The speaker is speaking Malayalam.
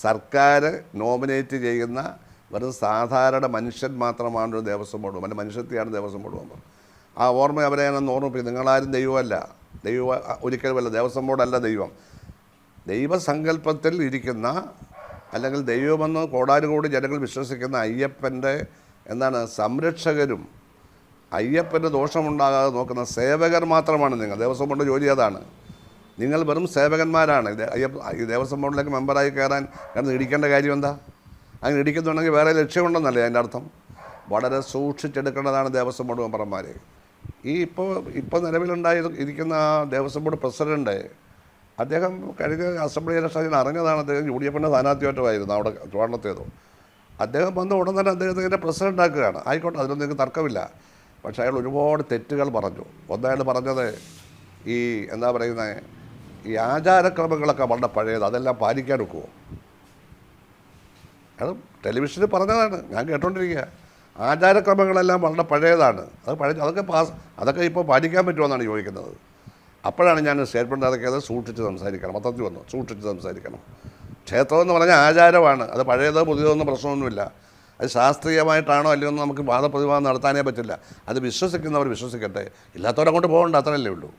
സർക്കാർ നോമിനേറ്റ് ചെയ്യുന്ന വെറും സാധാരണ മനുഷ്യൻ മാത്രമാണ് ഒരു ദേവസ്വം ബോർഡ്, മറ്റേ മനുഷ്യത്തെയാണ് ദേവസ്വം ബോർഡ് മെമ്പർ. ആ ഓർമ്മ അവരെ ഞാൻ ഓർമ്മിപ്പിക്കും. നിങ്ങളാരും ദൈവമല്ല, ഒരിക്കലുമല്ല, ദേവസ്വം ബോർഡല്ല ദൈവം. ദൈവസങ്കല്പത്തിൽ ഇരിക്കുന്ന അല്ലെങ്കിൽ ദൈവമെന്ന് കോടാനുകോടി ജനങ്ങൾ വിശ്വസിക്കുന്ന അയ്യപ്പൻ്റെ സംരക്ഷകരും അയ്യപ്പൻ്റെ ദോഷമുണ്ടാകാതെ നോക്കുന്ന സേവകർ മാത്രമാണ് നിങ്ങൾ. ദേവസ്വം ബോർഡ് ജോലി അതാണ്. നിങ്ങൾ വെറും സേവകന്മാരാണ്. ഈ ദേവസ്വം ബോർഡിലേക്ക് മെമ്പറായി കയറാൻ ഇടിക്കേണ്ട കാര്യം എന്താ? അങ്ങനെ ഇടിക്കുന്നുണ്ടെങ്കിൽ വേറെ ലക്ഷ്യമുണ്ടെന്നല്ലേ അതിൻ്റെ അർത്ഥം. വളരെ സൂക്ഷിച്ചെടുക്കേണ്ടതാണ് ദേവസ്വം ബോർഡ് മെമ്പർമാർ. ഈ ഇപ്പോൾ ഇരിക്കുന്ന ദേവസ്വം ബോർഡ് പ്രസിഡൻറ്റ്, അദ്ദേഹം കഴിഞ്ഞ അസംബ്ലി ഇലക്ഷനിൽ അറിഞ്ഞതാണ്. അദ്ദേഹം UDFൻ്റെ സ്ഥാനാർത്ഥിയായിട്ടുമായിരുന്നു അവിടെ ട്രിവാൻഡ്രത്തേതോ. അദ്ദേഹം വന്ന ഉടൻ തന്നെ അദ്ദേഹത്തിൻ്റെ പ്രസിഡൻ്റ് ആക്കുകയാണ്. ആയിക്കോട്ടെ, അതിലൊന്നും നിങ്ങൾക്ക് തർക്കമില്ല. പക്ഷേ അയാൾ ഒരുപാട് തെറ്റുകൾ പറഞ്ഞു. ഒന്നയാൾ പറഞ്ഞത് ഈ ആചാരക്രമങ്ങളൊക്കെ വളരെ പഴയത്, അതെല്ലാം പാലിക്കാൻ ഒക്കുമോ? അത് ടെലിവിഷനിൽ പറഞ്ഞതാണ്, ഞാൻ കേട്ടോണ്ടിരിക്കുക. ആചാരക്രമങ്ങളെല്ലാം വളരെ പഴയതാണ്, അതൊക്കെ ഇപ്പോൾ പാലിക്കാൻ പറ്റുമെന്നാണ് ചോദിക്കുന്നത്. അപ്പോഴാണ് ഞാൻ സ്റ്റേറ്റ്മെൻറ്റ് ഇറക്കിയത്, സൂക്ഷിച്ച് സംസാരിക്കണം. മൊത്തത്തിൽ വന്നു, സൂക്ഷിച്ച് സംസാരിക്കണം. ക്ഷേത്രം എന്ന് പറഞ്ഞാൽ ആചാരമാണ്, അത് പഴയതോ പുതിയതോ ഒന്നും പ്രശ്നമൊന്നുമില്ല. അത് ശാസ്ത്രീയമായിട്ടാണോ അല്ലയോ എന്ന് നമുക്ക് വാദപ്രതിവാദം നടത്താനേ പറ്റില്ല. അത് വിശ്വസിക്കുന്നവർ വിശ്വസിക്കട്ടെ, ഇല്ലാത്തവരങ്ങോട്ട് പോകണ്ട, അത്രയല്ലേ ഉള്ളൂ.